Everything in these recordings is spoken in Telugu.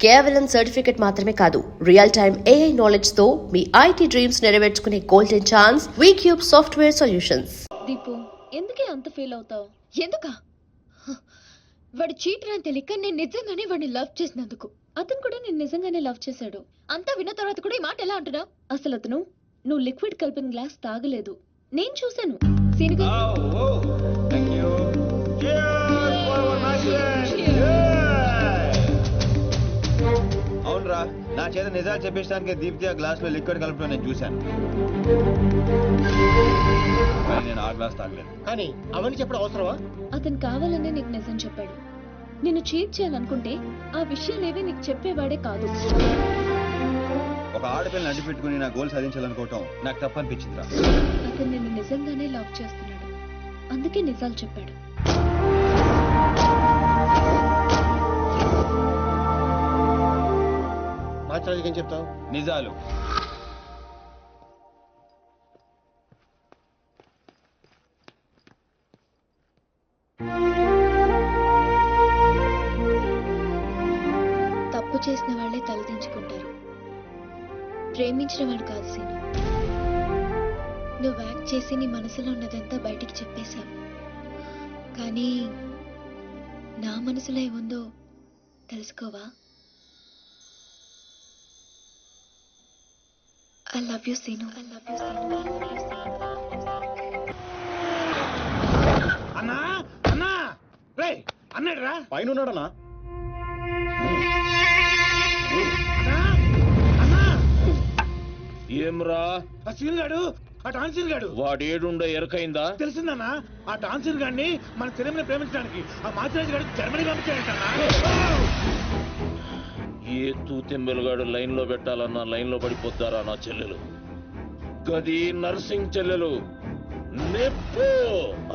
కేవలం సర్టిఫికెట్ మాత్రమే కాదు, రియల్ టైమ్ AI నాలెడ్జ్ తో మీ IT డ్రీమ్స్ నెరవేర్చుకునే golden chance Vcube software solutions. Deepu, ఎందుకే అంత ఫీల్ అవుతావు? ఎందుక వాడు చీటర్ అని తెలియక నేను నిజంగానే వాడిని లవ్ చేసినందుకు. అతను కూడా నేను నిజంగానే లవ్ చేశాడు. అంతా విన్న తర్వాత కూడా ఈ మాట ఎలా అంటున్నావు? అసలు అతను నువ్వు లిక్విడ్ కలిపిన గ్లాస్ తాగలేదు, నేను చూశాను. సీనుగా అవునరా, నా చేత నిజాలు చెప్పేయడానికి దీప్తి ఆ గ్లాస్ లో లిక్విడ్ కలపడం నేను చూశాను. నేను ఆ గ్లాస్ తాగలేదు. కానీ అవన్నీ చెప్పడం అవసరమా? అతను కావాలనే నీకు నిజం చెప్పాడు. నిన్ను చీట్ చేయాలనుకుంటే ఆ విషయాలేవి నీకు చెప్పేవాడే కాదు. ఒక ఆడపిల్లని అడ్డు పెట్టుకుని నా గోల్ సాధించాలనుకోవటం నాకు తప్పనిపించిందిరా. అతను నిన్ను నిజంగానే లవ్ చేస్తున్నాడు, అందుకే నిజాలు చెప్పాడు. మాట్లాడేది ఏం చెప్తావు? నిజాలు. తప్పు చేసిన వాళ్ళే తలదించుకుంటారు, ప్రేమించిన వాడు కాదు సీను. నువ్వు యాక్ట్ చేసి నీ మనసులో ఉన్నదంతా బయటికి చెప్పేశావు, కానీ నా మనసులో ఏముందో తెలుసుకోవా? I love you, Sinu. I love you, Sinu. I love you, Sinu. అన్నా అన్నా రే అన్నాడు రా, పైన ఉన్నాడన్నా. ఏమ్రా ఆ సీన్ గాడు, ఆ టాన్సీన్ గాడు వాడేడుండో ఎరకైందా? తెలిసిందన్నా, ఆ టాన్సీన్ గాడిని మన సినిమాని ప్రేమించడానికి ఆ మాచిరాజు గారు జర్మనీ పంపించాడంటన్నా. ఏ తూతెంబెలుగాడు లైన్ లో పెట్టాలన్నా లైన్ లో పడిపోతారా నా చెల్లెలు? గది నర్సింగ్ చెల్లెలు నెప్పు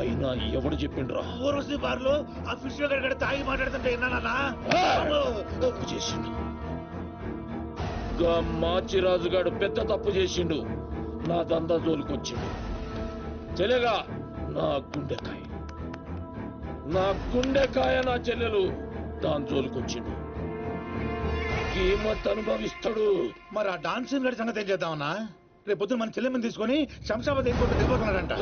అయినా ఎవడు చెప్పిండ్రా? ఊర్వశి బార్లో ఆ ఫిష్ గడ తాగి మాట్లాడుతుంటే విన్నానన్నా. తప్పు చేసిండు, గా మాచిరాజుగాడు పెద్ద తప్పు చేసిండు. నా దందా జోలికొచ్చిండు. చెల్లెగా నా గుండెకాయ, నా గుండెకాయ నా చెల్లెలు దాని జోలికొచ్చిండు. కీమత్ అనుభవిస్తాడు. మరి ఆ డాన్సింగ్ గడి సంగతి ఏం చేద్దామన్నా? రేపు పొద్దున మన చెల్లెమ్మని తీసుకొని శంషాబాద్ ఎయిర్పోర్ట్ దిగిపోతున్నాడంట.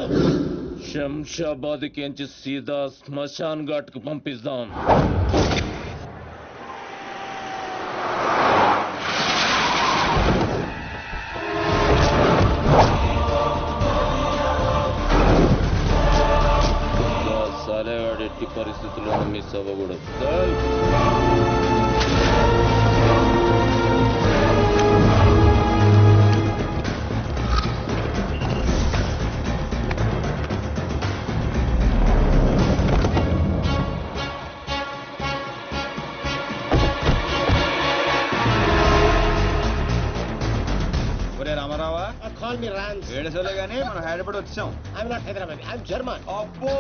శంషాబాద్ కించి సీదా శ్మశాన్ ఘాట్ కు పంపిస్తాం. సాలేగాడు ఎట్టి పరిస్థితుల్లో మిస్ అవ్వకూడదు. రామారావా, కాల్ మీ రాన్స్. ఏడుసలే గానీ మనం హైదరాబాద్ వచ్చాం. I'm not Hyderabad, I'm German. అబ్బో,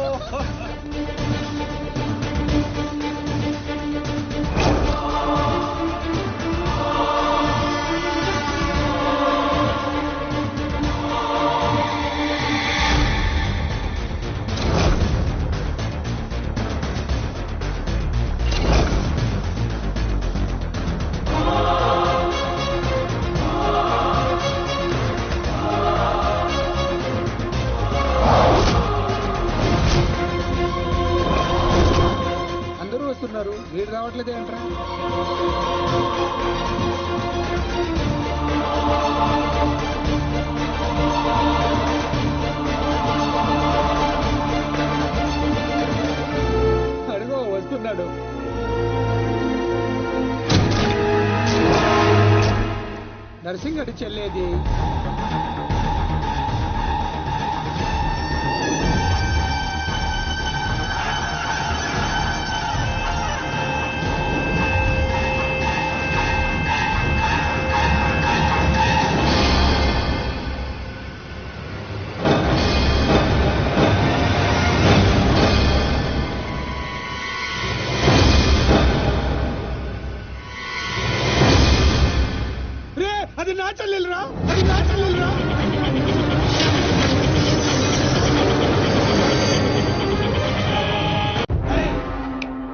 వీడు రావట్లేదే అంటారా? అడుగో వస్తున్నాడు. నర్సింగ్ అడి చెల్లేది. అది నా చెల్లెలురా, అది నా చెల్లెలురా.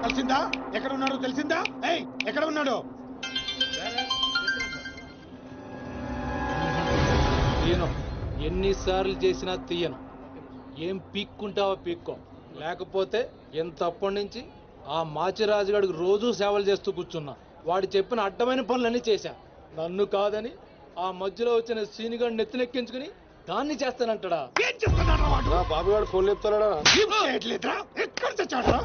తెలిసిందా? ఎక్కడ ఉన్నాడో తెలిసిందా? ఎక్కడ ఉన్నాడో? ఎన్నిసార్లు చేసినా తీయను. ఏం పీక్కుంటావో పీక్కో, లేకపోతే ఎంతప్పటి నుంచి ఆ మాచిరాజుగాడికి రోజూ సేవలు చేస్తూ కూర్చున్నా. వాడు చెప్పిన అడ్డమైన పనులన్నీ చేశా. నన్ను కాదని ఆ మధ్యలో వచ్చిన సీనిగాడిని నెత్తినెక్కించుకుని దాన్ని చేస్తానంటాడా? ఏం చేస్తున్నాడు వాడు? బాబుగాడు ఫోన్ లేపుతాడా? ఏం చేయట్లేదురా? ఎక్కడ తెచ్చాడురా?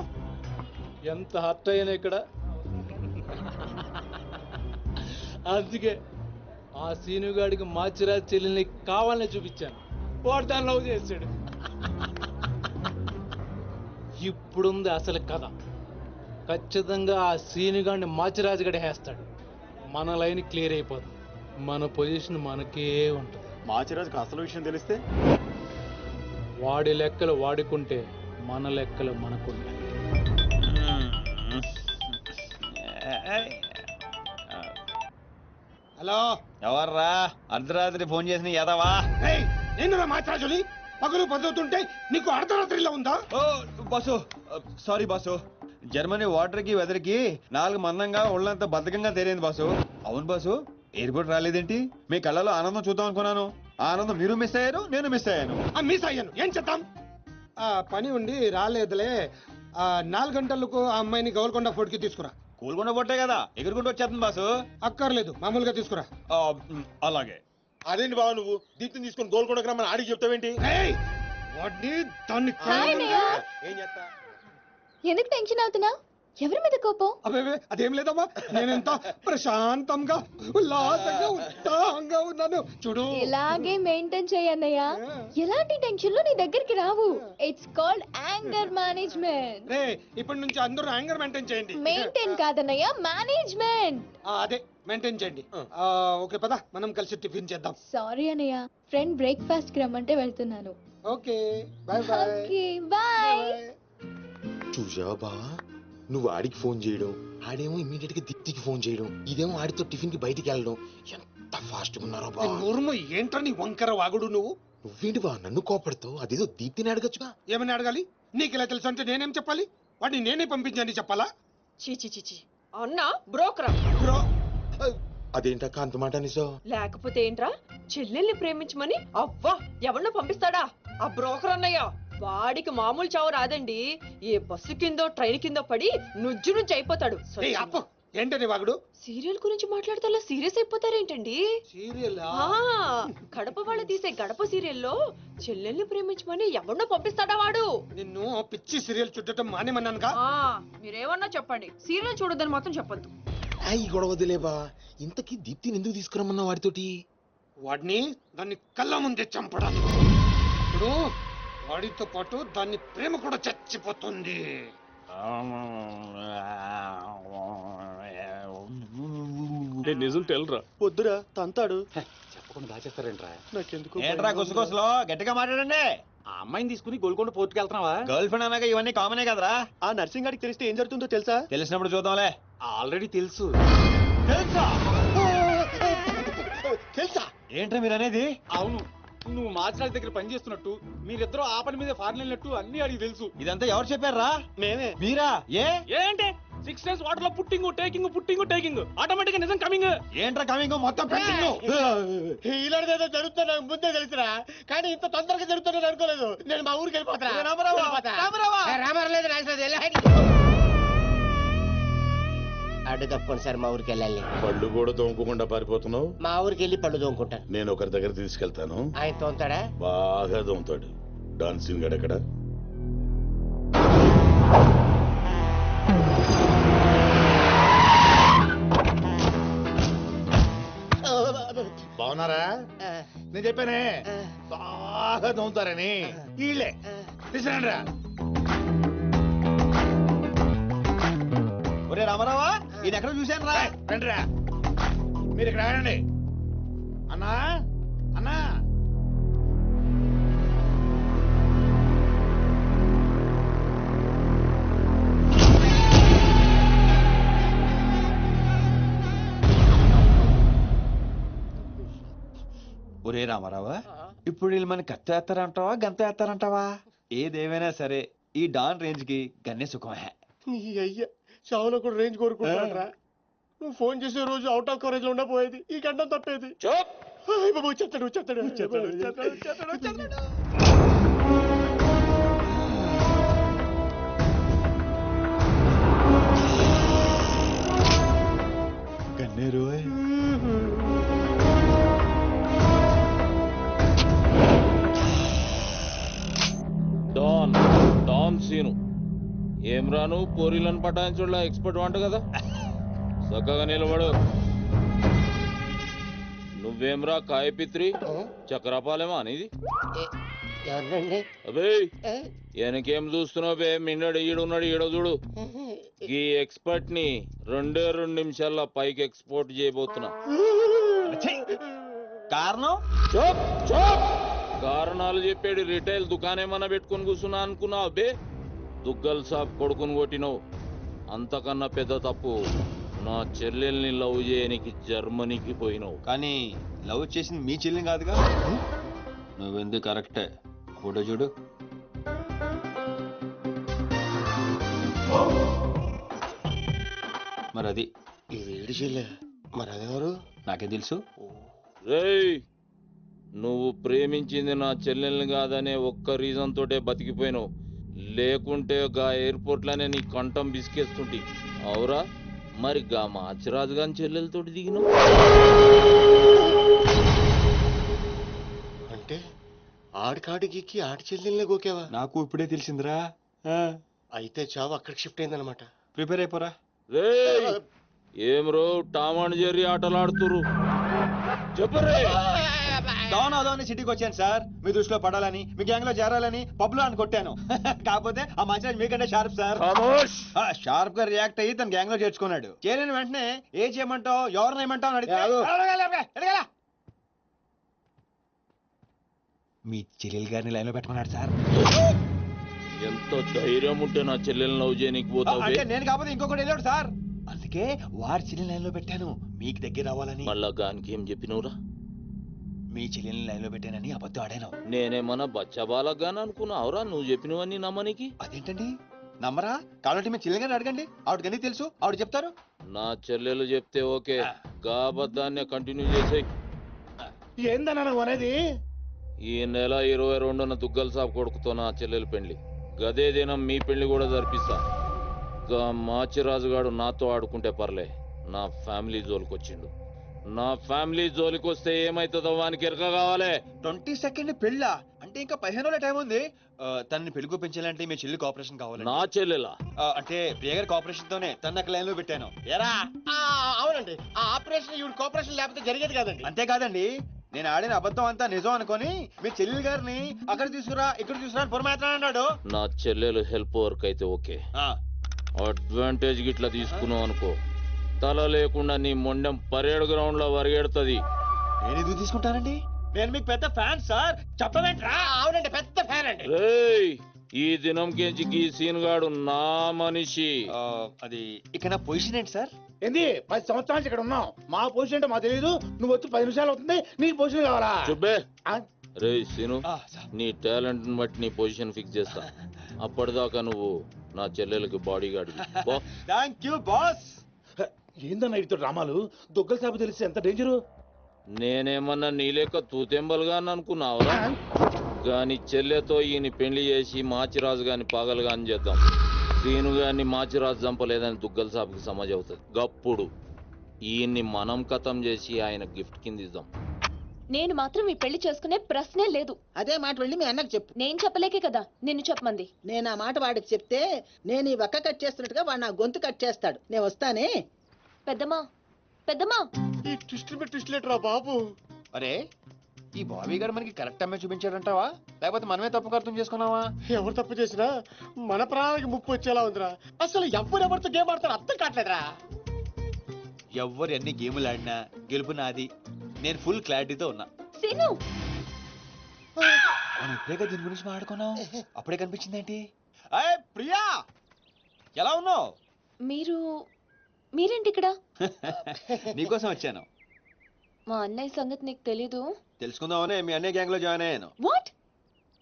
ఎంత హర్ట్ అయ్యాను ఇక్కడ. అందుకే ఆ సీనుగాడికి మాచిరాజు చెల్లెల్ని కావాలని చూపించాను. వాడు దాన్ని లవ్ చేశాడు. ఇప్పుడుంది అసలు కథ. ఖచ్చితంగా ఆ సీనుగాడిని మాచిరాజు గడి వేస్తాడు. మన లైన్ క్లియర్ అయిపోతుంది. మన పొజిషన్ మనకే ఉంటుంది. మాచిరాజుకి అసలు విషయం తెలిస్తే వాడి లెక్కలు వాడుకుంటే మన లెక్కలు మనకుంటాయి. హలో, ఎవర్రా అర్ధరాత్రి ఫోన్ చేసిన యాదవా? నేను మాట్లాడాలి. పగలు పదులుతుంటే నీకు అర్ధరాత్రిలో ఉందా? ఓ boss, sorry boss. Germany water కి వెదర్ కి 4 మందంగా ఒళ్ళంతా బద్ధకంగా తేలింది బాసు. అవును బాసు, ఎయిర్పోర్ట్ రాలేదేంటి? మీ కళ్ళలో ఆనందం చూద్దాం అనుకున్నాను. ఆ ఆనందం మీరు మిస్ అయ్యారు, నేను మిస్ అయ్యాను. మిస్ అయ్యాను, ఏం చేద్దాం? పని ఉండి రాలేదులే. 4 గంటలకు ఆ అమ్మాయిని గోల్కొండ ఫోర్ట్ కి తీసుకురా. కూల్కొండ పొట్టే కదా, ఎగురుకుంటూ వచ్చేస్తుంది బాసు. అక్కర్లేదు, మామూలుగా తీసుకురా. అలాగే. అదేంటి బావ, నువ్వు దీప్తిని తీసుకొని గోల్కొండకు రమ్మని ఆడికి చెప్తావేంటి? వాడిని దాన్ని హాయ్ అన్నయ్య. ఏం చేస్తా? ఎందుకు టెన్షన్ అవుతున్నా? ఎవరి మీద కోపం? అబే అదేం లేదమ్మా, నేనెంత ప్రశాంతంగా ఉల్లాసంగా ఉత్సాహంగా ఉన్నాను చూడు. ఇలాగే మెయింటైన్ చేయన్నయ్య. ఎలాంటి టెన్షన్లు నీ దగ్గరికి రావు. It's called anger management. రే, ఇప్పటి నుంచి అందరూ యాంగర్ మెయింటైన్ చేయండి. మెయింటైన్ కాదన్నయ్య, మేనేజ్మెంట్. అదే మెయింటైన్ చేయండి. ఓకే పద, మనం కలిసి టిఫిన్ చేద్దాం. సారీ అన్నయ్య, ఫ్రెండ్ బ్రేక్ఫాస్ట్ కి రమ్మంటే వెళ్తున్నాను. Okay bye bye. Okay bye. చూసావా బావా, నువ్వు ఆడికి ఫోన్ చేయడం, ఆడేమో ఇమ్మీడియట్ గా దీప్తికి ఫోన్ చేయడం, ఇదేమో ఆడితో టిఫిన్ కి బయటికి వెళ్ళడం. ఎంత ఫాస్ట్ గా ఉన్నారో బావా. నోరుము ఏంట్రా నీ వంకర వాగుడు నువ్వు? నువ్వేంటి బా నన్ను కోపడతావు? అదేదో దీప్తిని అడగచ్చుగా. ఏమని అడగాలి? నీకు ఇలా తెలుసు అంటే నేనేం చెప్పాలి? వాడిని నేనే పంపించని చెప్పాలా? చీచి అన్న బ్రోకరా? బ్రో, అదేంటక్క అంత మాట నిజం? లేకపోతే ఏంట్రా, చెల్లెల్ని ప్రేమించమని అవ్వా ఎవరినో పంపిస్తాడా ఆ బ్రోకర్ అన్నయ్య? వాడికి మామూలు చావు రాదండి. ఏ బస్సు కిందో ట్రైన్ కిందో పడి నుజ్జు నుంచి అయిపోతాడు. ఏయ్, అప్పు ఏంటని వాగుడు? సీరియల్ గురించి మాట్లాడితే అలా సీరియస్ అయిపోతారేంటండి? సీరియల్ కడప వాళ్ళు తీసే గడప సీరియల్లో చెల్లెల్ని ప్రేమించమని ఎవరినో పంపిస్తాడా వాడు? నిన్ను పిచ్చి సీరియల్ చుట్టడం మానేమన్నానుగా. మీరేమన్నా చెప్పండి, సీరియల్ చూడొద్దని మాత్రం చెప్పొద్దు. ఈ గొడవ వదిలేవా. ఇంతకీ దీప్తిని ఎందుకు తీసుకురమ్మన్నా వాడితోటి? వాడిని దాన్ని కళ్ళ ముందే చంపడానికి. ఇప్పుడు వాడితో పాటు దాన్ని ప్రేమ కూడా చచ్చిపోతుంది. నిజం తెలరా? వద్దురా, తంతాడు. చెప్పకుండా దాచేస్తారేంట్రా? నాకెందుకు ఏంట్రా గుసగుసలో గట్టిగా మాట్లాడండి. ఆ అమ్మాయిని తీసుకుని గోల్కొండ పోర్టుకి వెళ్తున్నావా? గర్ల్ ఫ్రెండ్ అనగా ఇవన్నీ కామనే కదరా. ఆ నర్సింగ్ గారికి తెలిస్తే ఏం జరుగుతుందో తెలుసా? తెలిసినప్పుడు చూద్దాంలే. ఆల్రెడీ తెలుసు. తెలుసా? తెలుసా? ఏంట్రా మీరు అనేది? అవును, నువ్వు మాచిరాజు దగ్గర పని చేస్తున్నట్టు, మీరిద్దరూ ఆ పని మీద ఫారెన్ వెళ్ళినట్టు అన్ని అడిగి తెలుసు. ఇదంతా ఎవరు చెప్పారా? మేమే. మీరా? ఏంటే 6 days వాటర్ లో పుట్టింగ్ టేకింగ్ ఆటోమేటిక్ నిజం కమింగ్. ఏంట్రా కమింగ్ మొత్తం పెండింగ్? ఇలాంటిదేదో జరుగుతున్నా ముందే తెలుసురా, కానీ ఇంత తొందరగా జరుగుతుందని అనుకోలేదు. నేను మా ఊరికి వెళ్ళిపోతా. అడ్డు తప్పుకోండి సార్, మా ఊరికి వెళ్ళాలి. పళ్ళు కూడా తోముకోకుండా పారిపోతున్నావు. మా ఊరికి వెళ్ళి పళ్ళు తోముకుంటాను. నేను ఒకరి దగ్గర తీసుకెళ్తాను, ఆయన తోముతాడా? బాగా తోముతాడు. డాన్సింగ్ గడ ఎక్కడ? బాగున్నారా? నేను చెప్పానే బాగా తోముతారని. వీళ్ళే తీసుకురండి రా. ఒరే రామారావా, ఇది ఎక్కడ చూశాను రా. రండి రా, మీరు ఇక్కడ ఆగండి. అన్నా అన్నా, ఒరే రామారావా, ఇప్పుడు వీళ్ళు మన కత్తి వేస్తారంటావా గంత వేస్తారంటావా? ఏదేమైనా సరే ఈ డాన్ రేంజ్ కి గన్నే సుఖమే. నీ అయ్యా చావులో కూడా రేంజ్ కోరుకుంటారా? నువ్వు ఫోన్ చేసే రోజు అవుట్ ఆఫ్ కవరేజ్ లో ఉండపోయేది, ఈ గంటం తప్పేది. హాయ్ బాబు వచ్చేస్తాడు వచ్చేస్తాడు వచ్చేస్తాడు వచ్చేస్తాడు వచ్చేస్తాడు వచ్చేస్తాడు. కన్నేరు డాన్ డాన్ సీను ఏం రాను పోరీలను పటాయించడంలో ఎక్స్పర్ట్ వంట కదా చక్కగా నిలబడు. నువ్వేమ్రా కాయపిత్రి చక్రపాలేమా అనేది? ఎవరండి? అబే వెనకేం చూస్తున్నావు బే? మిన్నడు ఈడున్నాడు ఈడో చూడు. ఈ ఎక్స్పర్ట్ ని 2 నిమిషాల్లో పైకి ఎక్స్పోర్ట్ చేయబోతున్నా. కారణం చూప్ చూప్ కారణాలు చెప్పాడు. రిటైల్ దుకాణేమన్నా పెట్టుకుని కూర్చున్నా అనుకున్నావు బే? దుగ్గల్ సాబ్ కొడుకుని కొట్టినవు. అంతకన్నా పెద్ద తప్పు నా చెల్లెల్ని లవ్ చేయనికి జర్మనీకి పోయినావు. కానీ లవ్ చేసింది మీ చెల్లిని కాదుగా. నువ్వెందుకు కరెక్టే. ఫోటో చూడు. మరి అది ఈ వేడి చెల్లె మరి అదెవరు? నాకే తెలుసు. రేయ్ నువ్వు ప్రేమించింది నా చెల్లెల్ని కాదనే ఒక్క రీజన్ తోటే బతికిపోయినావు. లేకుంటే గా ఎయిర్పోర్ట్ లోనే నీ కంఠం బిసికేస్తుంటి. అవురా మరి గా మాచిరాజు గాని చెల్లెలతోటి దిగినావు. అంటే ఆడికాడికి ఆడి చెల్లెల్నే గోకేవా? నాకు ఇప్పుడే తెలిసిందిరా. అయితే చావు అక్కడికి షిఫ్ట్ అయిందనమాట. ప్రిపేర్ అయిపోరా. రేయ్ ఏం రో టామ్ అండ్ జెర్రీ ఆటలాడుతురు చెప్పరే. డౌన్ అవుదామని సిటీకి వచ్చాను సార్. మీ దృష్టిలో పడాలని, మీ గ్యాంగ్ లో చేరాలని పబ్ లో అని కొట్టాను. కాకపోతే ఆ మంచి మీకంటే షార్ప్ సార్. షార్ప్ గా రియాక్ట్ అయ్యి తన గ్యాంగ్ లో చేర్చుకున్నాడు. చేరిన వెంటనే ఏ చేయమంటావు ఎవరిని ఏమంటావు అని అడిగితే మీ చెల్లెలు గారిని లైన్ లో పెట్టుకున్నాడు సార్. ఎంత ధైర్యం ఉంటే నా చెల్లెల్ని లవ్ చేయనీకి పోతావు అంటే నేను కాకపోతే ఇంకొకటి వెళ్ళాడు సార్. అందుకే వారి చెల్లెని లైన్ లో పెట్టాను మీకు దగ్గర రావాలని. మళ్ళా గానికి ఏం చెప్పినవురా? మీ చెల్లెని లైన్ లో పెట్టానని అబద్ధం ఆడాను. నేనేమన్నా బచ్చబాలగాని అనుకున్నావురా నువ్వు చెప్పినవన్నీ నమ్మనికి? అదేంటండి నమ్మరా? కాబట్టి మీ చెల్లెని గారిని అడగండి. ఆవిడకి తెలుసు, ఆవిడ చెప్తారు. నా చెల్లెలు చెప్తే ఓకే, గా అబద్ధాన్ని కంటిన్యూ చేసేయ్. ఏందన్నా నువ్వు అనేది? ఈ నెల 22న దుగ్గల్ సాబ్ కొడుకుతో నా చెల్లెలు పెళ్లి. గదే దినం మీ పెళ్లి కూడా జరిపిస్తా. గా మాచిరాజుగాడు నాతో ఆడుకుంటే పర్లే, నా ఫ్యామిలీ జోలికొచ్చిండు. నా ఫ్యామిలీ జోలికొస్తే ఏమైతుందో వానికి ఎరక కావాలి. 22nd పెళ్ళా? అంటే ఇంకా 15 రోజుల టైం ఉంది. తనని పెళ్లి పెంచాలంటే మీ చెల్లి కోఆపరేషన్ కావాలి. నా చెల్లెలా? అంటే ప్రియ గారి కోఆపరేషన్ తోనే తన లైన్ లో పెట్టాను. ఎరా అవునండి, ఆ ఆపరేషన్ ఈవిడ కోఆపరేషన్ లేకపోతే జరిగేది కాదండి. అంతేకాదండి, నేను ఆడిన అబద్ధం అంతా నిజం అనుకొని మీ చెల్లెలు గారిని అక్కడ తీసుకురా ఇక్కడ తీసుకురా అని పొరమాత్రాడు. నా చెల్లెలు హెల్ప్ వర్క్ అయితే ఓకే. అడ్వాంటేజ్ గిట్లా తీసుకున్నావు అనుకో, తల లేకుండా నీ మొండెం పరేడ్ గ్రౌండ్ లో వరిగెడుతుంది. నేను ఎందుకు తీసుకుంటానండి? నేను మీకు పెద్ద ఫ్యాన్ సార్. చెప్పవేంట్రా? అవునండి, పెద్ద ఫ్యాన్ అండి. రేయ్ ఈ దినం కెంచి ఈ సీన్ గాడు నా మనిషి. అది ఇక నా పొజిషన్ ఏంటి సార్? ఏంది 10 సంవత్సరాలు ఇక్కడ ఉన్నావు. మా పొజిషన్ అంటే మాకు తెలియదు. నువ్వు వచ్చి 10 నిమిషాలు అవుతుంది, నీ పొజిషన్ కావాలా? చుబ్బే. రేయ్ సీను, నీ టాలెంట్ ని బట్టి నీ పొజిషన్ ఫిక్స్ చేస్తా. అప్పటిదాకా నువ్వు నా చెల్లెలకి body guard. Thank you boss. ఏందన్నా ఇటు డ్రామాలు? దొగ్గల సాబు తెలిసి ఎంత డేంజరు. నేనేమన్నా నీ లెక్క తూతెంబలుగా అనుకున్నావురా? గాని చెల్లెతో ఈయన పెళ్లి చేసి మాచిరాజు గాని పాగలు గాని చేద్దాం. సీను గాని మాచిరాజు చంపలేదని దుగ్గల సాబుకి సమాజ్ అవుతుంది. గప్పుడు ఈయన్ని మనం కథం చేసి ఆయన గిఫ్ట్ కింద ఇద్దాం. నేను మాత్రం ఈ పెళ్లి చేసుకునే ప్రశ్నే లేదు. అదే మాట వెళ్ళి మీ అన్నకు చెప్పు. నేను చెప్పలేకే కదా నిన్ను చెప్పమంది. నేను ఆ మాట వాడికి చెప్తే నేను ఈ వక్క కట్ చేస్తున్నట్టుగా వాడు నా గొంతు కట్ చేస్తాడు. నేను వస్తానే. పెద్దమ్మా పెద్దమ్మా. ఈ ట్విస్ట్ లేటరా బాబు. అరే ఈ బాబీ గారు మనకి కరెక్ట్ అమ్మాయి చూపించాడంటావా, లేకపోతే మనమే తప్పుగా అర్థం చేసుకున్నావా? ఎవరు తప్పు చేసినా మన ప్రాణానికి ముప్పు వచ్చేలా ఉందిరా. అసలు ఎవరెవరితో గేమ్ ఆడతారు అర్థం కావట్లేదురా. ఎవరు ఎన్ని గేములు ఆడినా గెలుపు నాది. నేను ఫుల్ క్లారిటీతో ఉన్నా. సీను మనం ఇప్పుడే దీని గురించి మాట్లాడుకున్నాం, అప్పుడే కనిపించింది ఏంటి? ప్రియా ఎలా ఉన్నావు? మీరేంటి ఇక్కడ? నీకోసం వచ్చాను. మా అన్నయ్య సంగతి నీకు తెలీదు. తెలుసుకుందామనే మీ అన్నయ్య గ్యాంగ్ లో జాయిన్ అయ్యాను. వాట్?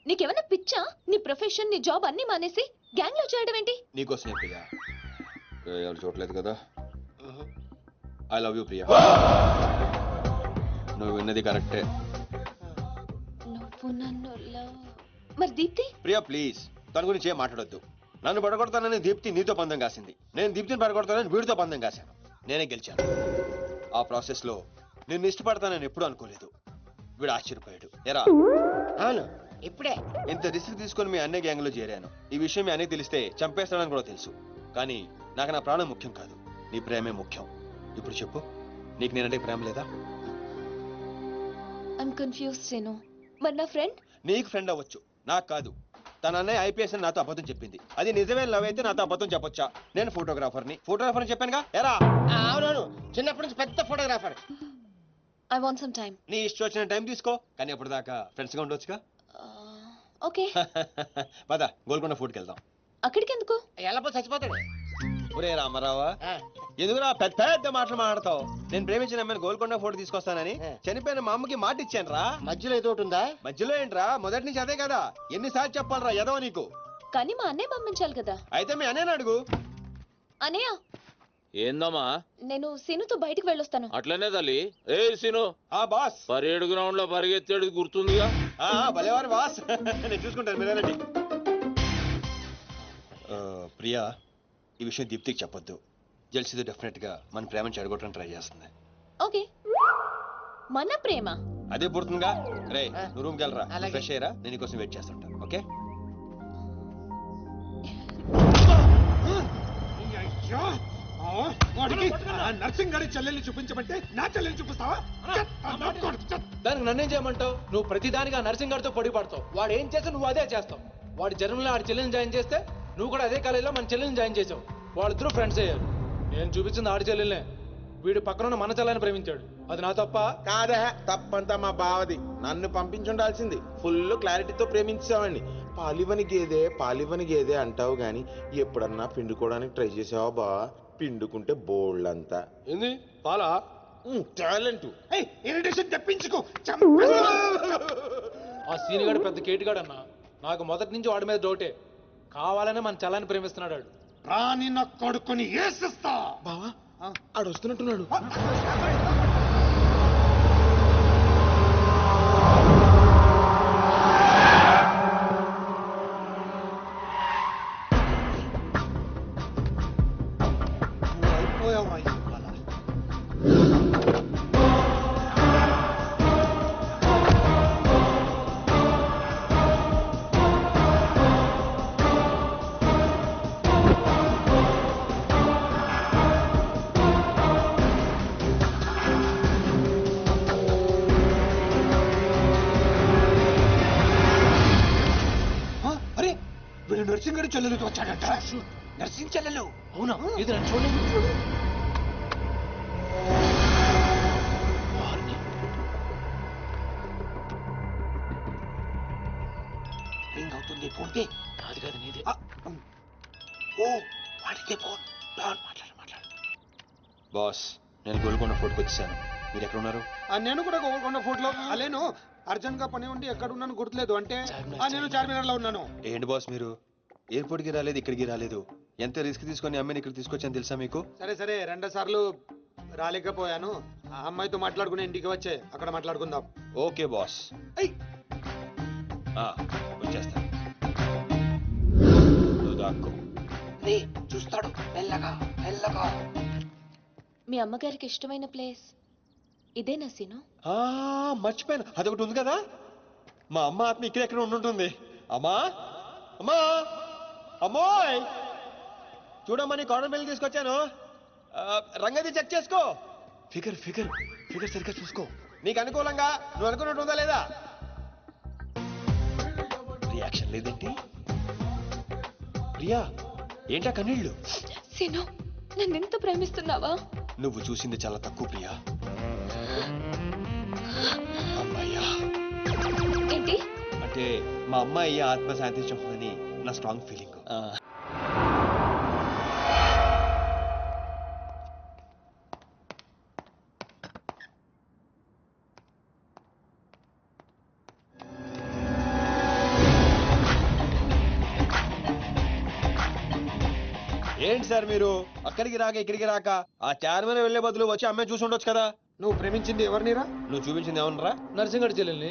నీకేమైనా పిచ్చా? నీ ప్రొఫెషన్ నీ జాబ్ అన్ని మానేసి గ్యాంగ్ లో చేయడం ఏంటి? నీకోసం ప్రియా. ఎవరు చూడలేదు కదా. I love you Priya. నువ్వు విన్నది కరెక్టే. నువ్వు నన్ను మరి దీప్తి? ప్రియా ప్లీజ్, తన గురించి ఏం మాట్లాడొద్దు. నన్ను పడగొడతానని దీప్తి నీతో పందెం కాసింది, నేను దీప్తిని పడగొడతానని వీడితో పందెం కాశాను. నేనే గెలిచాను. ఆ ప్రాసెస్ లో నిన్ను ఇష్టపడతానని ఎప్పుడు అనుకోలేదు. వీడు ఆశ్చర్యపోయాడు. ఎరా? అవును, ఇప్పుడే. ఇంత రిస్క్ తీసుకొని మీ అన్నయ్య గ్యాంగ్ లో చేరాను. ఈ విషయం మీ అన్నయ్య తెలిస్తే చంపేస్తాడని కూడా తెలుసు. కానీ నాకు నా ప్రాణం ముఖ్యం కాదు, నీ ప్రేమే ముఖ్యం. ఇప్పుడు చెప్పు, నీకు నేనంటే ప్రేమ లేదా? I'm confuse Seenu. మరి నా ఫ్రెండ్? నీకు ఫ్రెండ్ అవ్వచ్చు, నాకు కాదు. తన అన్నయ్య ఐపీఎస్ అని నాతో అబద్ధం చెప్పింది. అది నిజమే లవ్ అయితే నాతో అబద్ధం చెప్పొచ్చా? నేను ఫోటోగ్రాఫర్ని చెప్పానుగా. ఎరా? అవునవును, చిన్నప్పటి నుంచి పెద్ద photographer. I want some time. నీ ఇష్టం వచ్చిన టైం తీసుకో, కానీ అప్పటిదాకా ఫ్రెండ్స్ గా ఉండొచ్చుగా. ఓకే. పద గోల్కొండ ఫుడ్కి వెళ్దాం. అక్కడికి ఎందుకు? ఎలా పో చచ్చిపోతాడు. ఒరే రామారావా, ఎందుకురా పెద్ద పెద్ద మాటలు మాట్లాడతావు? నేను ప్రేమించిన అమ్మాయిని గోల్కొండ ఫోటో తీసుకొస్తానని చనిపోయిన మా అమ్మకి మాట ఇచ్చాను రా. మధ్యలో ఏదో ఒకటి ఉందా? మధ్యలో ఏంట్రా, మొదటి నుంచి అదే కదా. ఎన్నిసార్లు చెప్పాలరా ఎదవ నీకు? కానీ మా అన్నయ్య పంపించాలి కదా. అయితే మీ అన్నయ్యని అడుగు. అన్నయ్య, ఏందమ్మా? నేను సీనుతో బయటికి వెళ్ళొస్తాను. అట్లనే తల్లి. ఏ సీను, ఆ బాస్, పరేడ్ గ్రౌండ్ లో పరిగెత్తేది గుర్తుందిగా? భలేవారు బాస్. నేను చూసుకుంటాను, మీరేనండి. ప్రియా, ఈ విషయం దీప్తికి చెప్పొద్దు. జెల్సీతో డెఫినెట్ గా మన ప్రేమను చెడగొట్టడానికి ట్రై చేస్తుంది. ఓకే. మన ప్రేమ అదే పుడుతుందిగా. రే, నువ్వు రూమ్కి వెళ్ళరా, ఫ్రెష్ అయ్యరా, నేను నీకోసం వెయిట్ చేస్తుంటా. ఓకే? వాడికి నర్సింగ్ గారి చెల్లెల్ని చూపించమంటే నా చెల్లెల్ని చూపిస్తావా? దానికి నన్నేం చేయమంటావు? నువ్వు ప్రతిదానికి ఆ నర్సింగ్ గారితో పొడి పడతావు. వాడు ఏం చేస్తే నువ్వు అదే చేస్తావు. వాడి జన్మలో ఆడి చెల్లెని జాయిన్ చేస్తే నువ్వు కూడా అదే కాలేజీలో మన చెల్లెని జాయిన్ చేసావు. వాళ్ళిద్దరూ ఫ్రెండ్స్ అయ్యారు. నేను చూపించింది ఆడి చెల్లెలనే. వీడు పక్కన మన చెల్లని ప్రేమించాడు. అది నా తప్ప కాదా? తప్పంతా మా బావది. నన్ను పంపించుండాల్సింది. ఫుల్ క్లారిటీతో ప్రేమించావండి. పాలివని గేదే అంటావు గాని ఎప్పుడన్నా పిండుకోవడానికి ట్రై చేసావా బా? పిండుకుంటే బోల్డ్ ఏంది పాలా? టాలెంట్. ఇరిటేషన్ తెప్పించుకో. ఆ సీనిగాడు పెద్ద కేటుగాడు అన్న. నాకు మొదటి నుంచి వాడి మీద డౌటే. కావాలనే మన చల్లని ప్రేమిస్తున్నాడు. రాని నా కొడుకుని ఏసిస్తా. బావా ఆడు వస్తున్నట్టున్నాడు. అరే, వీడు నర్సింగ్ గారి చెల్లెలతో వచ్చాడంట. నర్సింగ్ చెల్లెలు. అవునా? ఇది నన్ను చూడలేదు. రింగ్ అవుతుంది. ఫోన్కి కాదు కాదు నీదే. ఓ వాడికే ఫోన్. మాట్లాడు. బాస్, నేను గోల్కొండ ఫోర్ట్కి వచ్చేసాను. మీరు ఎక్కడ ఉన్నారు? నేను కూడా గోల్కొండ ఫోర్ట్లో లేను. అర్జెంట్ గా పని ఉండి ఎక్కడ ఉన్నాను గుర్తులేదు. అంటే నేను చార్మినార్ లో ఉన్నాను. ఏంటి బాస్ మీరు ఎయిర్పోర్ట్కి రాలేదు, ఇక్కడికి రాలేదు? ఎంత రిస్క్ తీసుకొని అమ్మాయిని ఇక్కడ తీసుకొచ్చాను తెలుసా మీకు? సరే 2 సార్లు రాలేకపోయాను. ఆ అమ్మాయితో మాట్లాడుకుని ఇంటికి వచ్చే అక్కడ మాట్లాడుకుందాం. ఓకే బాస్, వచ్చేస్తా. నువ్వు దాక్కో. చూస్తాడు. మెల్లగా. మీ అమ్మగారికి ఇష్టమైన ప్లేస్ ఇదేనా సీను? మర్చిపోయాను, అదొకటి ఉంది కదా. మా అమ్మ ఆత్మ ఇక్కడెక్కడ ఉండుంటుంది. అమ్మా అమ్మోయ్, చూడమ్మా, నీ కాటన్ బిల్ తీసుకొచ్చాను. రంగది చెక్ చేసుకో. ఫిగర్ సరిగ్గా చూసుకో. నీకు అనుకూలంగా నువ్వు అనుకున్నట్టు ఉందా లేదా? రియాక్షన్ లేదేంటి? ప్రియా, ఏంటా కన్నీళ్ళు? సీను, నన్ను ఎంత ప్రేమిస్తున్నావా? నువ్వు చూసింది చాలా తక్కువ ప్రియా. అమ్మాయ్యా ఏంటి అంటే మా అమ్మాయి ఆత్మ శాంతించుకుందని నా స్ట్రాంగ్ ఫీలింగ్. ఏంటి సార్ మీరు అక్కడికి రాక ఇక్కడికి రాక ఆ చార్మన్ వెళ్లే బదులు వచ్చి అమ్మాయి చూసి ఉండొచ్చు కదా. నువ్వు ప్రేమించింది ఎవరినిరా? నువ్వు చూపించింది ఏమన్నరా? నర్సింగడి చెల్లెల్ని.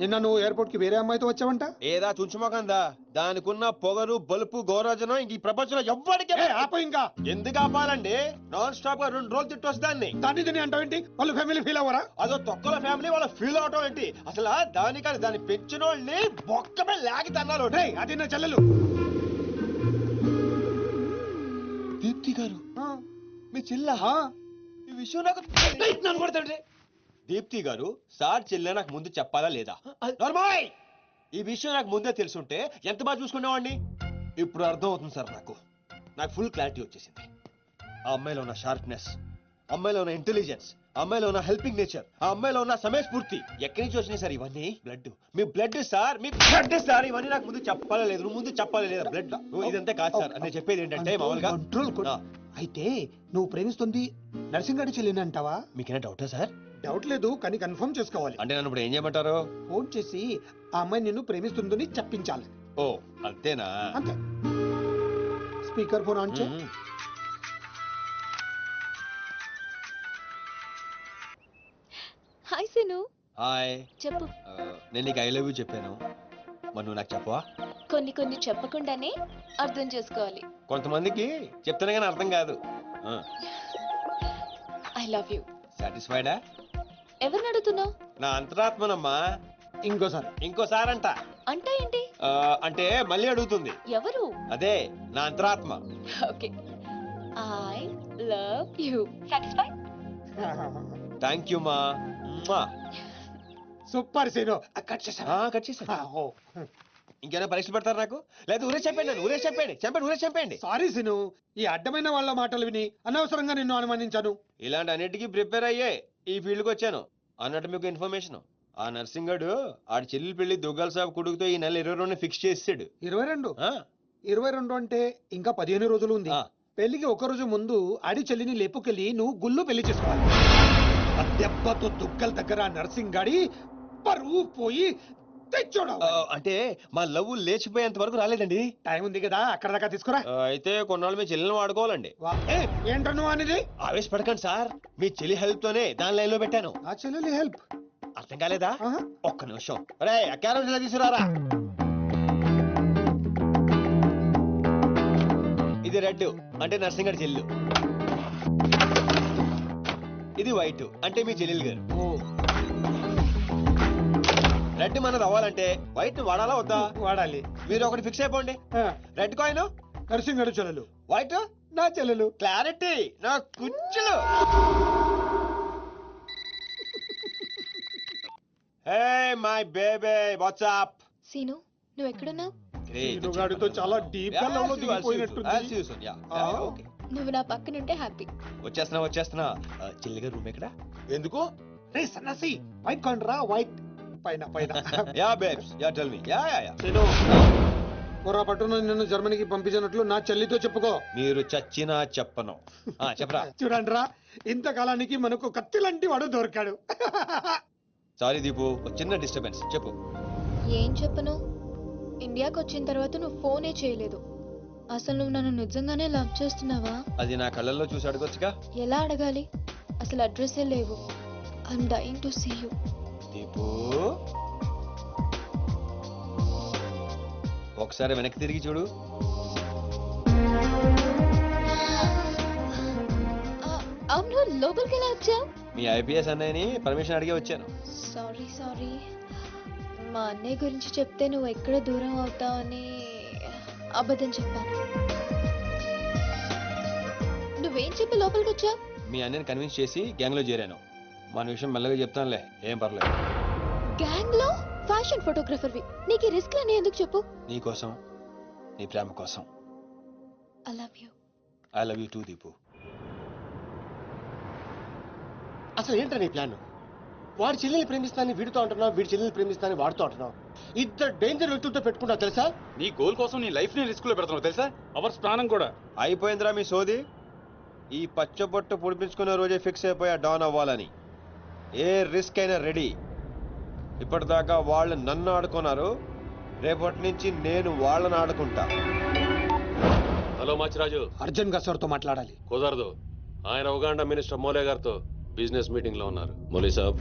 నిన్న నువ్వు ఎయిర్పోర్ట్ కి వేరే అమ్మాయితో వచ్చావంట. ఏదా చుంచుమోకందా? దానికున్న పొగరు బలుపు గౌరవజనం ఇంక ఈ ప్రపంచంలో ఎవ్వడికి ఆపో ఇంకా. ఎందుకు ఆపాలండి? నాన్ స్టాప్ గా 2 రోజులు తిట్టొచ్చు దాన్ని. దాన్ని అంటావేంటి? వాళ్ళ ఫ్యామిలీ ఫీల్ అవ్వరా? అదో తొక్కల ఫ్యామిలీ వాళ్ళ ఫీల్ అవటం ఏంటి? అసలు దానికని దాన్ని పెంచిన వాళ్ళని బొక్కమే లాగి తన్నారు. అది నా చెల్లెలు. దీప్తి గారు మీ చెల్ల ఈ విషయం నాకు నన్ను కొడతాడు. దీప్తి గారు సార్ చెల్లె నాకు ముందు చెప్పాలా లేదా? నార్మల్ ఈ విషయం నాకు ముందే తెలుసుంటే ఎంత బాగా చూసుకునేవాడిని. ఇప్పుడు అర్థం అవుతుంది సార్. నాకు ఫుల్ క్లారిటీ వచ్చేసింది. ఆ అమ్మాయిలో ఉన్న షార్ప్నెస్, అమ్మాయిలో ఉన్న ఇంటెలిజెన్స్, అమ్మాయిలో ఉన్న హెల్పింగ్ నేచర్, ఆ అమ్మాయిలో ఉన్న సమయస్ఫూర్తి ఎక్కడి నుంచి వచ్చినాయి సార్ ఇవన్నీ? బ్లడ్, మీ బ్లడ్ సార్, మీ బ్లడ్ సార్. ఇవన్నీ నాకు ముందు చెప్పాలా లేదు? నువ్వు ముందు చెప్పాలా లేదా? బ్లడ్ ఇదంతా కాదు సార్. నేను చెప్పేది ఏంటంటే మామూలుగా అయితే నువ్వు ప్రేమిస్తుంది నర్సింగడి చెల్లిని అంటావా? మీకేనా డౌటా సార్? డౌట్ లేదు, కానీ కన్ఫర్మ్ చేసుకోవాలి. అంటే నన్ను ఇప్పుడు ఏం చేయమంటారు? ఫోన్ చేసి ఆ అమ్మాయి నిన్ను ప్రేమిస్తుందని చెప్పించాలి. ఓ అంతేనా? అంతే. స్పీకర్ ఫోన్ ఆన్ చే. హాయ్ సీను. హాయ్. చెప్పు. నేను నీకు ఐ లవ్ యూ చెప్పాను, మరి నువ్వు నాకు చెప్పవా? కొన్ని చెప్పకుండానే అర్థం చేసుకోవాలి. కొంతమందికి చెప్తానే కానీ అర్థం కాదు. I love you. సాటిస్ఫైడా? ఎవరిని అడుగుతున్నావు? నా అంతరాత్మనమ్మా. ఇంకోసారి అంట. అంటే ఏంటి? అంటే మళ్ళీ అడుగుతుంది. ఎవరు? అదే నా అంతరాత్మ. Okay. I love you. Satisfy? Thank you మా. Super scene. కట్ చేసా. ఇంకేమైనా పరీక్షలు పెడతారు నాకు? లేదా ఊరే చెప్పండి. సారీ సీను, ఈ అడ్డమైన వాళ్ళ మాటలు విని అనవసరంగా నిన్ను అనుమానించాను. ఇలాంటి అన్నిటికీ ప్రిపేర్ అయ్యే ఈ ఫీల్డ్ కి వచ్చాను. అన్నట్టు మీకు ఇన్ఫర్మేషన్, ఆ నర్సింగడు ఆడి చెల్లి పెళ్లి దుగ్గాల సాబ్ కొడుకుతో ఈ నెల 22 ఫిక్స్ చేసాడు. 22 అంటే ఇంకా 15 రోజులు ఉంది. పెళ్లికి ఒక రోజు ముందు ఆడి చెల్లిని లేపుకెళ్ళి నువ్వు గుళ్ళు పెళ్లి చేసుకోవాలి. ఆ దెబ్బతో దుగ్గల దగ్గర నర్సింగ్ గాడి పరువు పోయి తెచ్చోడు. అంటే మా లవ్ లేచిపోయేంత వరకు రాలేదండి. టైం ఉంది కదా, అక్కడ దాకా తీసుకురా. అయితే కొన్నాళ్ళు మీ చెల్లెని వాడుకోవాలండి. ఏంటను అనేది? ఆవేశపడకండి సార్, మీ చెల్లి హెల్ప్ తోనే దాని లైన్ లో పెట్టాను. ఆ చెల్లెలి హెల్ప్ అర్థం కాలేదా? ఒక్క నిమిషం. అరే క్యారం తీసుకురారా. ఇది రెడ్ అంటే నర్సింగడి చెల్లు, ఇది వైట్ అంటే మీ చెల్లెలు గారు. రెడ్ మనది అవ్వాలంటే వైట్ వాడాలా వద్దా? వాడాలి. మీరు ఒకటి ఫిక్స్ అయిపోండి. రెడ్ కాయిన్ నర్సింగడి చెల్లెలు, వైట్ నా చెల్లెలు. క్లారిటీ నా కుచ్చులు. Hey my baby, what's up? Seenu, నువ్వు ఎక్కడున్నావు? గాడితో చాలా డీప్ గా లవ్ లో దిగిపోయినట్టుంది. నువ్వు నా పక్కనుంటే హ్యాపీ. వచ్చేస్తున్నా. చెల్లిగా రూమ్ ఎక్కడ? ఎందుకు? రే సన్నాసి, వైట్ కాయిన్ రా. వైట్ పైన. Yeah babes, yeah tell me. Yeah పొరపాటున నిన్ను జర్మనీకి పంపించినట్లు నా చెల్లితో చెప్పుకో. మీరు చచ్చినా చెప్పను. చెప్పరా. చూడండి రా, ఇంతకాలానికి మనకు కత్తి లాంటి వాడు దొరికాడు. సారీ దీపు, చిన్న డిస్టర్బెన్స్. చెప్పు. ఏం చెప్పను? ఇండియాకి వచ్చిన తర్వాత నువ్వు ఫోనే చేయలేదు. అసలు నువ్వు నన్ను నిజంగానే లవ్ చేస్తున్నావా? అది నా కళ్ళల్లో చూసి అడగొచ్చుగా. ఎలా అడగాలి? అసలు అడ్రస్సే లేవు. I'm dying to see you. Deepu, ఒకసారి వెనక్కి తిరిగి చూడు. అవును, లోపలికి ఎలా వచ్చావు? మీ ఐపీఎస్ అన్నయ్యని పర్మిషన్ అడిగే వచ్చాను. సారీ. మా అన్నయ్య గురించి చెప్తే నువ్వు ఎక్కడ దూరం అవుతావని అబద్ధం చెప్పాను. నువ్వేం చెప్పి లోపలికి వచ్చావు? మీ అన్నయ్యని కన్విన్స్ చేసి గ్యాంగ్ లో చేరాను. మన విషయం మెల్లగా చెప్తానులే, ఏం పర్లేదు. గ్యాంగ్ లో ఫ్యాషన్ ఫోటోగ్రఫర్వి, నీకు రిస్క్ అని ఎందుకు చెప్పు? నీ కోసం, నీ ప్రేమ కోసం. I love you. I love you two Deepu. అసలు ఏంటో నీ ప్లాన్? వాడి చెల్లెల్ని ప్రేమిస్తానని వీడితో అంటున్నావు, వీడి చెల్లెల్ని ప్రేమిస్తానని వాడితో అంటున్నావు. ఇద్దరు డేంజర్ వ్యక్తులతో పెట్టుకుంటావు తెలుసా? నీ గోల్ కోసం నీ లైఫ్ ని రిస్క్ లో పెడుతున్నావు తెలుసా? అవర్స్ ప్రాణం కూడా. అయిపోయిందిరా మీ సోది. ఈ పచ్చబొట్టు పొడిపించుకునే రోజే ఫిక్స్ అయిపోయా డాన్ అవ్వాలని. ఏ రిస్క్ అయినా రెడీ. ఇప్పటిదాకా వాళ్ళు నన్ను ఆడుకున్నారు, రేపటి నుంచి నేను వాళ్ళని ఆడుకుంటా. హలో మాచిరాజు, అర్జున్ గా సార్తో మాట్లాడాలి. కుదరదు. ఆయన ఉగాండా మినిస్టర్ మోలే గారితో బిజినెస్ మీటింగ్ లో ఉన్నారు. మౌలీ సాబ్,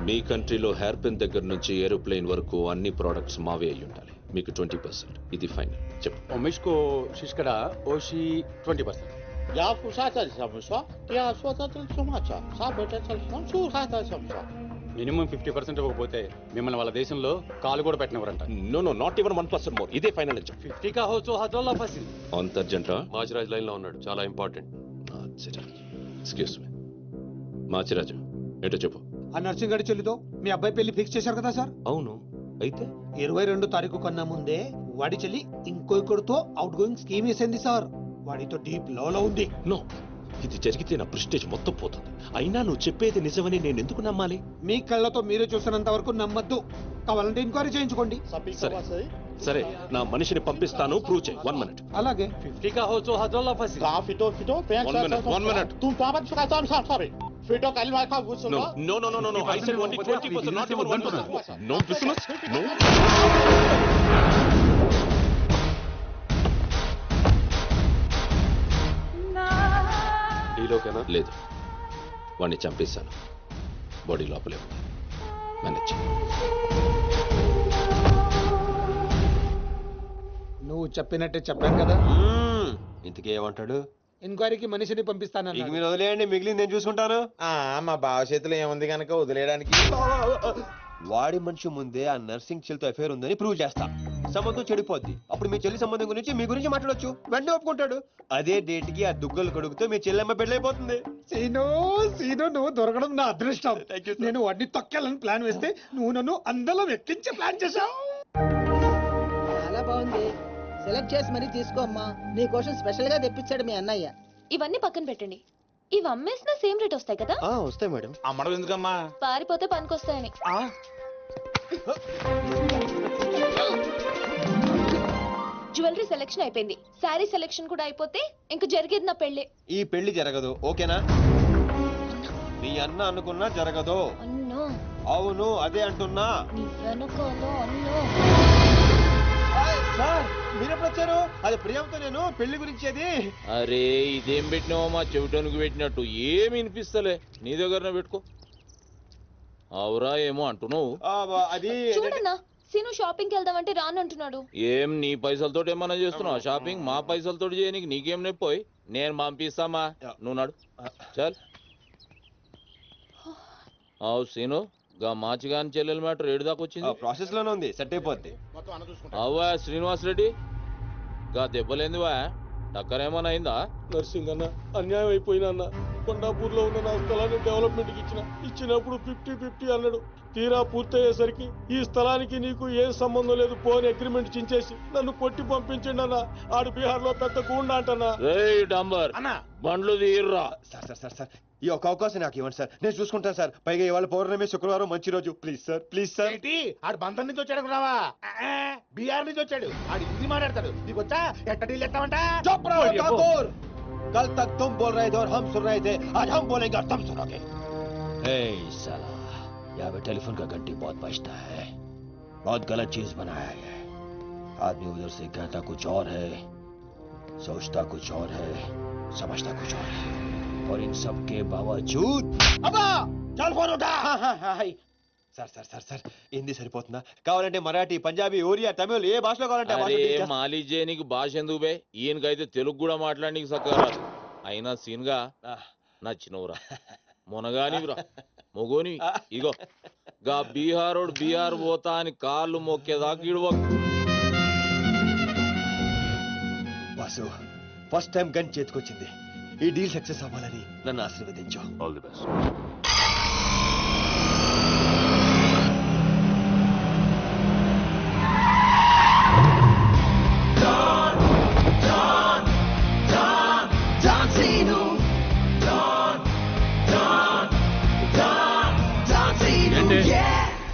మీ కంట్రీలో హెయిర్ పిన్ దగ్గర నుంచి ఏరోప్లేన్ వరకు అన్ని ప్రోడక్ట్స్ మావే అయి ఉండాలి. మీకు 20%. ఇది ఫైనల్. చెప్పు. ఒమిష్కో శిష్కడ ఓషి 20%. యా ఫుషాత సమస్య యా సోతత సుమాచ సాబెట సల్సం సుహాత సమస్య. మినిమం 50% ఇవ్వకపోతే మిమ్మల్ని వాళ్ళ దేశంలో కాలు కూడా పెట్టినవరంట. No no, not even 1% more. ఇదే ఫైనల్ అని చెప్పు. 50 కా హో తో హజల్లా ఫసి. అంత అర్జెంటా? మాచిరాజ్ లైన్ లో ఉన్నాడు, చాలా ఇంపార్టెంట్. Excuse me. మాచిరాజు, ఏంటో చెప్పు. ఆ నర్సింగ్ గారి చెల్లితో మీ అబ్బాయి పెళ్లి ఫిక్స్ చేశారు కదా సార్? అవును, అయితే 22 తారీఖు కన్నా ముందే వాడి చెల్లి ఇంకొకరితో అవుట్ గోయింగ్ స్కీమ్ వేసింది సార్. వాడితో డీప్ లో ఉంది. నో, ఇది జరిగితే నా ప్రెస్టేజ్ మొత్తం పోతుంది. అయినా నువ్వు చెప్పేది నిజమని నేను ఎందుకు నమ్మాలి? మీ కళ్ళతో మీరే చూసినంత వరకు నమ్మద్దు. కావాలంటే ఎంక్వైరీ చేయించుకోండి. సరే సరే, నా మనిషిని పంపిస్తాను, ప్రూవ్ చేయి. 1 minute. అలాగే 50 కా హో తో హజల్లా ఫసి. లా ఫిటో ఫిటో పెన్ 1 minute. తుమ్ తాబత్ సుకాతం సారీ ఫిటో కలిమా కా గుస్సు. No, no, no, no, no, no. I said only 20%, not even 1%. No business. No. ఈలోకేనా? లేదు, వాడిని చంపేశాను. బాడీ లోపలే ఉంది. మేనేజ్. నువ్వు చెప్పినట్టే చెప్పాను కదా. ఇంతకీ ఏమంటాడు? ఎంక్వైరీకి మనిషిని పంపిస్తానన్నా. మీరు వదిలేయండి, మిగిలింది నేను చూసుకుంటాను. మా బావ చేతిలో ఏముంది కనుక వదిలేయడానికి. వాడి మనిషి ముందే ఆ నర్సింగ్ చెల్లితో అఫేర్ ఉందని ప్రూవ్ చేస్తా. సంబంధం చెడిపోద్ది. అప్పుడు మీ చెల్లి సంబంధం గురించి మీ గురించి మాట్లాడొచ్చు. వెంటనే ఒప్పుకుంటాడు. అదే డేట్ కి ఆ దుగ్గలు కొడుకుతో మీ చెల్లెమ్మ పెళ్ళైపోతుంది. సీను నువ్వు దొరకడం నా అదృష్టం. నేను వాడిని తొక్కాలని ప్లాన్ వేస్తే నువ్వు నన్ను అందలో ఎక్కించి ప్లాన్ చేశావు. చాలా బాగుంది. సెలెక్ట్ చేసి మరీ తీసుకో అమ్మా. నీ కోసం స్పెషల్ గా తెప్పించాడు మీ అన్నయ్య. ఇవన్నీ పక్కన పెట్టండి. ఇవి అమ్మేసిన సేమ్ రేట్ వస్తాయి కదా? వస్తాయి మేడం. అమ్మడం ఎందుకమ్మా? పారిపోతే పనికొస్తాయని. జ్యువెలరీ సెలెక్షన్ అయిపోయింది. శారీ సెలెక్షన్ కూడా అయిపోతే ఇంక జరిగేది నా పెళ్లి. ఈ పెళ్లి జరగదు, ఓకేనా? నీ అన్న అనుకున్నా జరగదు. అన్నో. అవును, అదే అంటున్నా. నీ వెనకాల అన్నో. సార్, మీరెప్పుడు వచ్చారు? అది ప్రియాంతో నేను పెళ్లి గురించి అది. అరే, ఇదేం పెట్టినావో మా చెవిటోనికి పెట్టినట్టు ఏమి వినిపిస్తలే. నీ దగ్గరనే పెట్టుకో. అవురా ఏమో అంటున్నావు. అది చూడన్నా, సీను షాపింగ్కి వెళ్దామంటే రానంటున్నాడు. ఏం నీ పైసలతో ఏమన్నా చేస్తున్నావు షాపింగ్? మా పైసలతో చేయనీకి నీకేం నొప్పోయి? నేను పంపిస్తామా, నువ్వు నాడు. చల్. అవు సీను, గా మాచిగాని చెల్లెల మ్యాటర్ ఏడు దాకా వచ్చింది. ప్రాసెస్ లోనే ఉంది, సెట్ అయిపోద్ది. అవ్వా శ్రీనివాస్ రెడ్డి, గా దెబ్బలేందివా? టక్కర్ ఏమన్నా అయిందా? నర్సింగ్ అన్న, అన్యాయం అయిపోయినా అన్న. కొండాపూర్లో ఉన్న నా స్థలాన్ని డెవలప్మెంట్ కి ఇచ్చినప్పుడు 50-50 అన్నాడు. తీరా పూర్తయ్యేసరికి ఈ స్థలానికి నీకు ఏం సంబంధం లేదు పోని అగ్రిమెంట్ చించేసి నన్ను కొట్టి పంపించండి అన్న. ఆడు బీహార్ లో పెద్ద గూండా అంటన్నా. రేయ్ డంబర్, బండ్లు తీర్రా. సార్ ఈ ఒక అవకాశం నాకు ఇవ్వండి సార్, నేను చూసుకుంటాను సార్. పైగా ఇవాళ పౌర్ణమి, శుక్రవారం మంచి రోజు. Please sir. ఏంటి ఆడు బంధం నుంచి వచ్చాడు అనుకున్నావా? బీహార్ నుంచి వచ్చాడు. ఆడు హిందీ మాట్లాడతాడు. నీకు వచ్చా ఎట్ట డీల్ ఎత్తామంట? कल तक तुम बोल रहे थे और हम सुन रहे थे, आज हम बोलेंगे और तुम सुनोगे. साला, यहाँ पे टेलीफोन का घंटी बहुत बजता है. बहुत गलत चीज बनाया है. आदमी उधर से कहता कुछ और है, सोचता कुछ और है, समझता कुछ और है. और इन सब के बावजूद అబ్బా చల్ ఫోన్ ఉఠా. సార్ హిందీ సరిపోతుందా? కావాలంటే మరాఠీ, పంజాబీ, ఒరియా, తమిళ్, ఏ భాషలో కావాలంటే ఆ భాషలో అరే deal చేస్తా. మాలిజే, నీకు భాష ఎందుకు బే? ఈయనకైతే తెలుగు కూడా మాట్లాడనీకి సక్కగా రాదు. అయినా సీన్గా నచ్చినవురా, మునగానివిరా, మొగోని. ఇగో గా బీహారోడు బీహార్ పోతా అని కాళ్ళు మొక్కేదాకా ఇడవ. వాసు, ఫస్ట్ టైం గన్ చేతికొచ్చింది. ఈ డీల్ సక్సెస్ అవ్వాలని నన్ను ఆశీర్వదించు. All the best.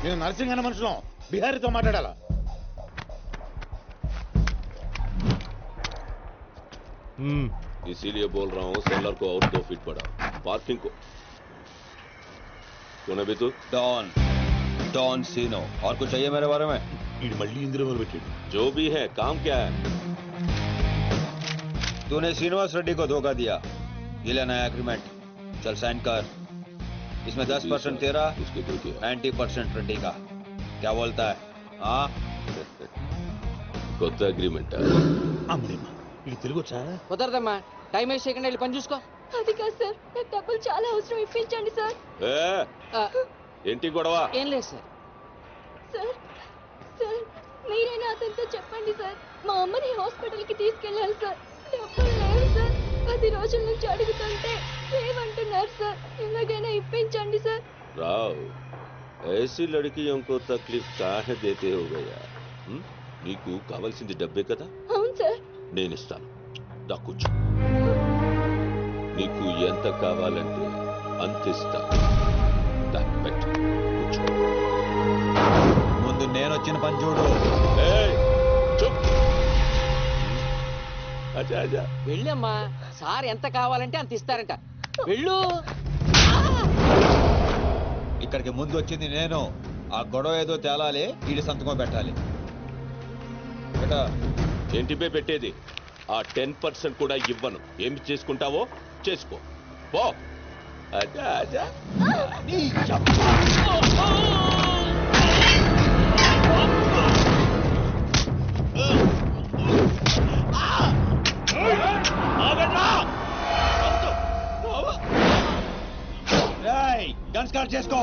నేను నర్సింగ్ అన్న మనుషులం బిహారీతో మాట్లాడాలా? इसीलिए बोल रहा हूँ सेलर को और 2 फीट बढ़ा, पार्किंग को. कौन है बे तू? डॉन सीनो. और कुछ चाहिए मेरे बारे में? जो भी है, काम क्या है? तूने श्रीनिवास रेड्डी को धोखा दिया. ये लेना है एग्रीमेंट. चल साइन कर. इसमें 10% तेरा, 90% ट्वेंटी का। क्या बोलता है? हाँ కొత్త అగ్రిమెంట్ అమ్మలేమ్మా ఇది తెలుగు వచ్చా? కుదరదమ్మా, టైం వేస్ట్ చేయకుండా వెళ్ళి పని చూసుకో. అది కాదు సార్, నాకు డబ్బులు చాలా అవసరం, ఇప్పించండి సార్. ఏంటి గొడవ? ఏం లేదు సార్. సార్ సార్ మీరైనా అతనితో చెప్పండి సార్, మా అమ్మని హాస్పిటల్కి తీసుకెళ్ళాలి సార్. డబ్బులు లేవు సార్, 10 రోజుల నుంచి అడుగుతుంటే లేవంటున్నారు సార్. ఎలాగైనా ఇప్పించండి సార్. రావ్ ऐसी लड़कियों को तकलीफ काहे देते हो गया? నీకు కావాల్సింది డబ్బే కదా, అవును సార్. నేను ఇస్తాను. దా కూర్చో. నీకు ఎంత కావాలంటే అంత ఇస్తా. దా పెట్టు, కూర్చో. ముందు నేను వచ్చిన పని చూడు. ఏయ్, చూప్. అచ్చా అచ్చా. వెళ్ళమ్మా, సార్ ఎంత కావాలంటే అంత ఇస్తారంట. వెళ్ళు. ఇక్కడికి ముందు వచ్చింది నేను. ఆ గొడవ ఏదో తేలాలి, ఈడి సంతకం పెట్టాలి. ఏంటి పే పెట్టేది? ఆ 10% కూడా ఇవ్వను. ఏమి చేసుకుంటావో చేసుకో. పో. అచ్చా అచ్చా. గన్ స్టార్ట్ చేసుకో.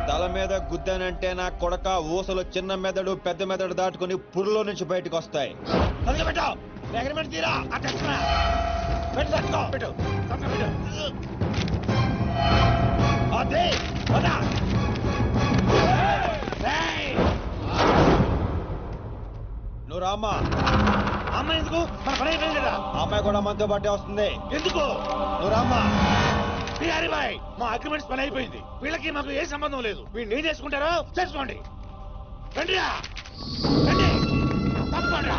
తల మీద గుద్దానంటే నా కొడక ఊసలు చిన్న మెదడు పెద్ద మెదడు దాటుకుని పురులో నుంచి బయటకు వస్తాయి. నువ్వు రామ్మా. అమ్మాయి ఎందుకు? మన పని అయిపోయింది కదా. అమ్మాయి కూడా మనతో పాటే వస్తుంది. ఎందుకు? నువ్వు రామ్మా. బిహారీ బాయ్, మా అగ్రిమెంట్స్ పని అయిపోయింది. వీళ్ళకి మాకు ఏ సంబంధం లేదు. వీళ్ళు ఏం చేసుకుంటారో చేసుకోండి. రండిరా, రండి, తప్పకుండా.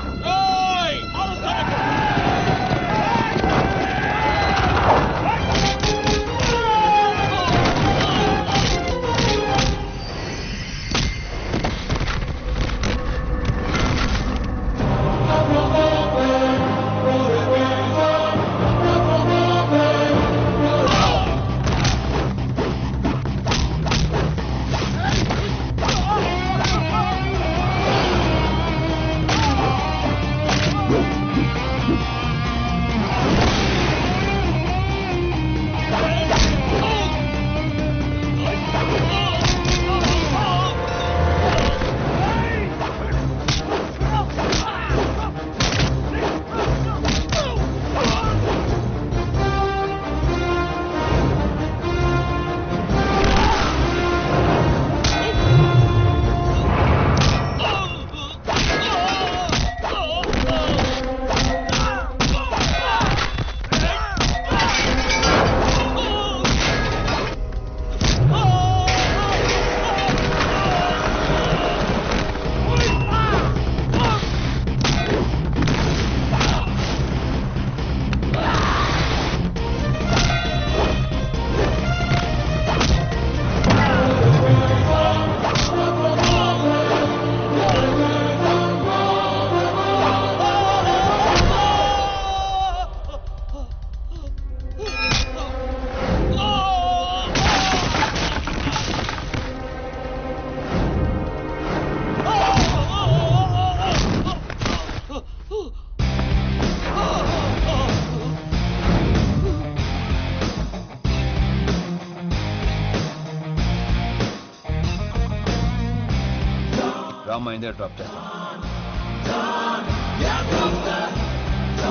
రామ్మా ఇందే డ్రాప్ చేస్తాను.